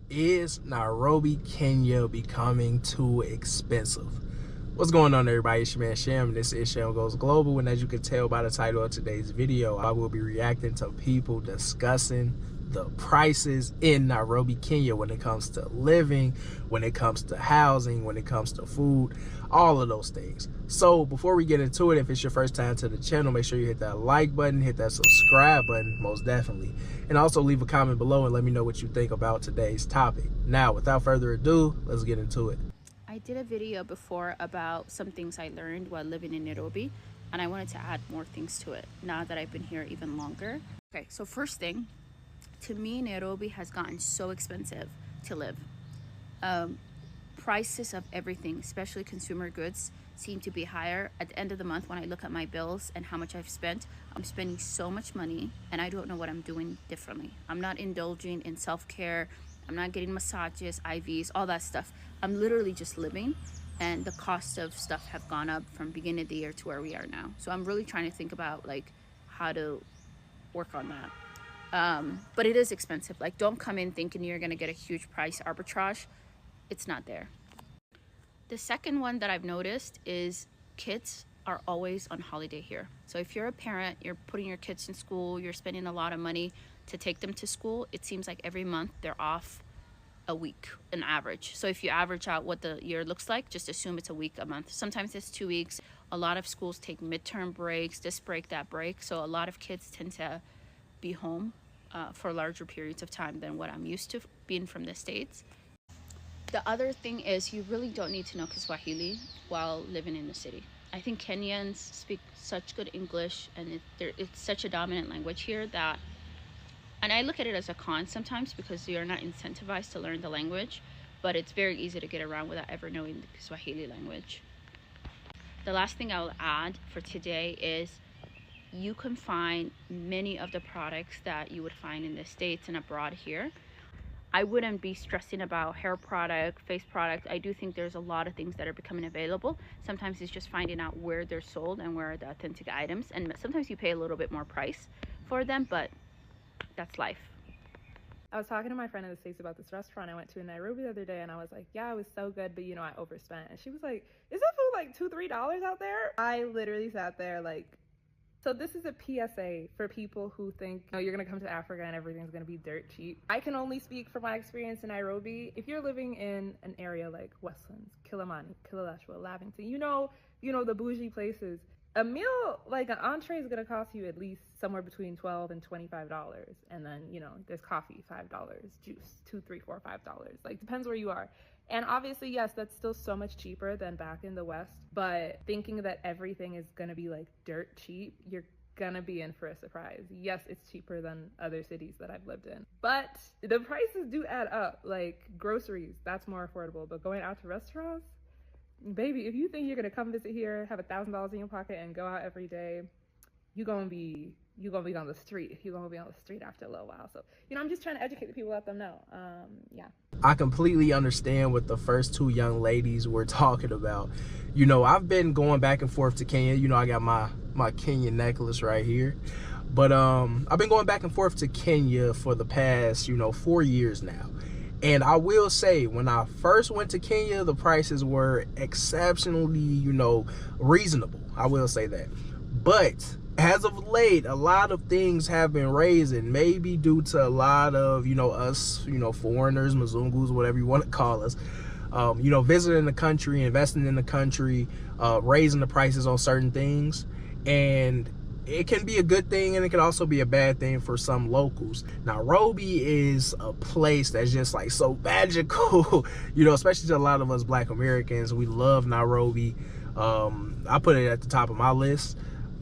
Is Nairobi, Kenya becoming too expensive? What's going on, everybody? It's your man SHAM, and this is SHAM Goes Global. And as you can tell by the title of today's video, I will be reacting to people discussing the prices in Nairobi, Kenya when it comes to living, when it comes to housing, when it comes to food, all of those things. So before we get into it, if it's your first time to the channel, make sure you hit that like button, hit that subscribe button, most definitely. And also leave a comment below and let me know what you think about today's topic. Now, without further ado, let's get into it. I did a video before about some things I learned while living in Nairobi, and I wanted to add more things to it now that I've been here even longer. Okay, so first thing, to me, Nairobi has gotten so expensive to live. Prices of everything, especially consumer goods, seem to be higher. At the end of the month, when I look at my bills and how much I've spent, I'm spending so much money and I don't know what I'm doing differently. I'm not indulging in self-care. I'm not getting massages, IVs, all that stuff. I'm literally just living, and the cost of stuff have gone up from beginning of the year to where we are now. So I'm really trying to think about like how to work on that. But it is expensive. Like, don't come in thinking you're gonna get a huge price arbitrage. It's not there. The second one that I've noticed is kids are always on holiday here. So if you're a parent, you're putting your kids in school, you're spending a lot of money to take them to school, it seems like every month they're off a week, an average. So if you average out what the year looks like, just assume it's a week a month. Sometimes it's 2 weeks. A lot of schools take midterm breaks, this break, that break. So a lot of kids tend to be home for larger periods of time than what I'm used to being from the States. The other thing is you really don't need to know Kiswahili while living in the city. I think Kenyans speak such good English, and it's such a dominant language here that, and I look at it as a con sometimes because you're not incentivized to learn the language, but it's very easy to get around without ever knowing the Kiswahili language. The last thing I'll add for today is you can find many of the products that you would find in the States and abroad here. I wouldn't be stressing about hair product, face product. I do think there's a lot of things that are becoming available. Sometimes it's just finding out where they're sold and where are the authentic items. And sometimes you pay a little bit more price for them, but that's life. I was talking to my friend in the States about this restaurant I went to in Nairobi the other day, and I was like, yeah, it was so good, but you know, I overspent. And she was like, is that food like $2-3 out there? I literally sat there like, so this is a PSA for people who think, you know, you're gonna come to Africa and everything's gonna be dirt cheap. I can only speak from my experience in Nairobi. If you're living in an area like Westlands, Kilimani, Kileleshwa, Lavington, you know the bougie places, a meal, like an entree, is gonna cost you at least somewhere between $12 and $25. And then, you know, there's coffee, $5, juice, $2, $3, $4, $5. Like, depends where you are. And obviously, yes, that's still so much cheaper than back in the West, but thinking that everything is gonna be like dirt cheap, you're gonna be in for a surprise. Yes, it's cheaper than other cities that I've lived in, but the prices do add up. Like groceries, that's more affordable, but going out to restaurants, baby, if you think you're gonna come visit here, have $1,000 in your pocket and go out every day, you're gonna be on the street. You're gonna be on the street after a little while. So, you know, I'm just trying to educate the people, let them know. Yeah. I completely understand what the first two young ladies were talking about. You know, I've been going back and forth to Kenya. You know, I got my Kenyan necklace right here. But I've been going back and forth to Kenya for the past, 4 years now. And I will say, when I first went to Kenya, the prices were exceptionally, reasonable. I will say that. But as of late, a lot of things have been raising, maybe due to a lot of, us, foreigners, Mzungus, whatever you want to call us, visiting the country, investing in the country, raising the prices on certain things. And it can be a good thing, and it can also be a bad thing for some locals. Nairobi is a place that's just like so magical, especially to a lot of us Black Americans. We love Nairobi. I put it at the top of my list.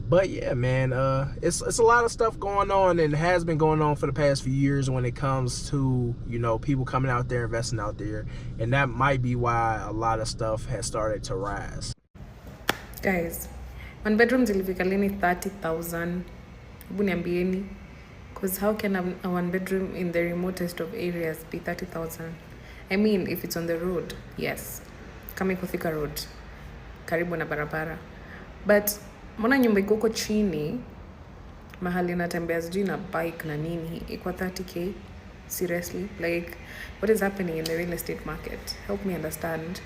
But yeah, man, it's a lot of stuff going on, and has been going on for the past few years when it comes to, people coming out there, investing out there. And that might be why a lot of stuff has started to rise. Guys, one bedroom zilifika lini 30,000? Hebu niambieni, because how can a one bedroom in the remotest of areas be 30,000? I mean, if it's on the road, yes, kama iko Thika Road, karibu na barabara. But mbona nyumba iko huko chini mahali natembea sijui na bike na nini iko 30k? Seriously, like, what is happening in the real estate market? Help me understand.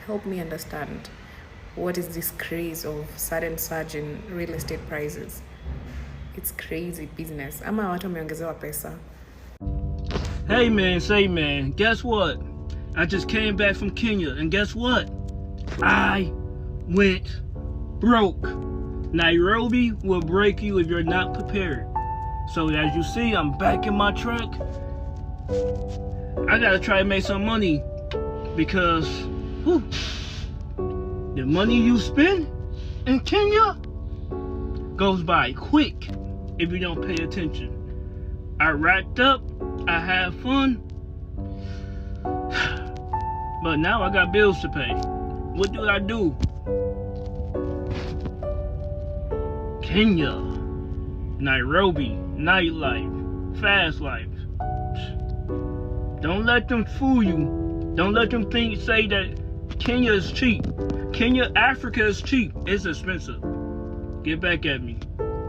Help me understand. What is this craze of sudden surge in real estate prices? It's crazy business. Ama watu wameongezewa pesa. Hey man, guess what? I just came back from Kenya, and guess what? I went broke. Nairobi will break you if you're not prepared. So as you see, I'm back in my truck. I gotta try to make some money because the money you spend in Kenya goes by quick if you don't pay attention. I racked up, I had fun, but now I got bills to pay. What do I do? Kenya, Nairobi, nightlife, fast life. Don't let them fool you. Don't let them say that Kenya is cheap. Africa is cheap. It's expensive. Get back at me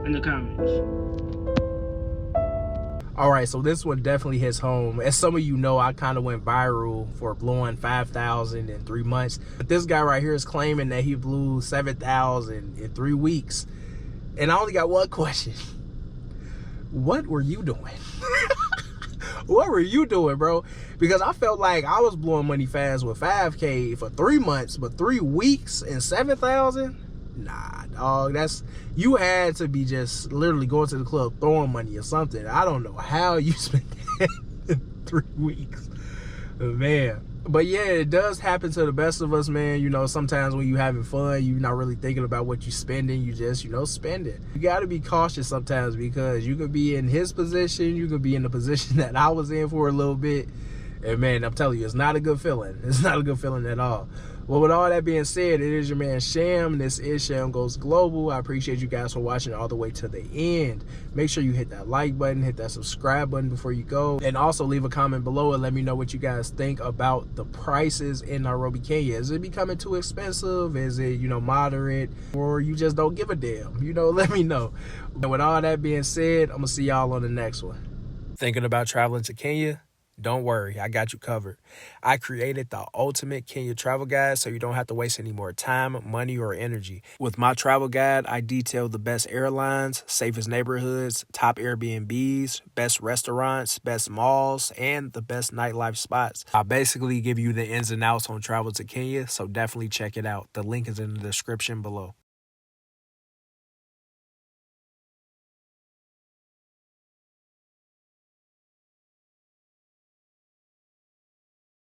in the comments. All right, so this one definitely hits home. As some of you know, I kind of went viral for blowing 5,000 in 3 months. But this guy right here is claiming that he blew 7,000 in 3 weeks. And I only got one question. What were you doing? What were you doing, bro? Because I felt like I was blowing money fast with 5K for 3 months, but 3 weeks and 7,000? Nah, dog. You had to be just literally going to the club throwing money or something. I don't know how you spent that in 3 weeks, man. But yeah, it does happen to the best of us, man. You know, sometimes when you having fun, you're not really thinking about what you're spending. You just, spend it. You got to be cautious sometimes because you could be in his position. You could be in the position that I was in for a little bit. And man, I'm telling you, it's not a good feeling. It's not a good feeling at all. Well, with all that being said, it is your man Sham. This is Sham Goes Global. I appreciate you guys for watching all the way to the end. Make sure you hit that like button, hit that subscribe button before you go. And also leave a comment below and let me know what you guys think about the prices in Nairobi, Kenya. Is it becoming too expensive? Is it, moderate? Or you just don't give a damn? Let me know. And with all that being said, I'm going to see y'all on the next one. Thinking about traveling to Kenya? Don't worry, I got you covered. I created the ultimate Kenya travel guide so you don't have to waste any more time, money, or energy. With my travel guide, I detail the best airlines, safest neighborhoods, top Airbnbs, best restaurants, best malls, and the best nightlife spots. I basically give you the ins and outs on travel to Kenya, so definitely check it out. The link is in the description below.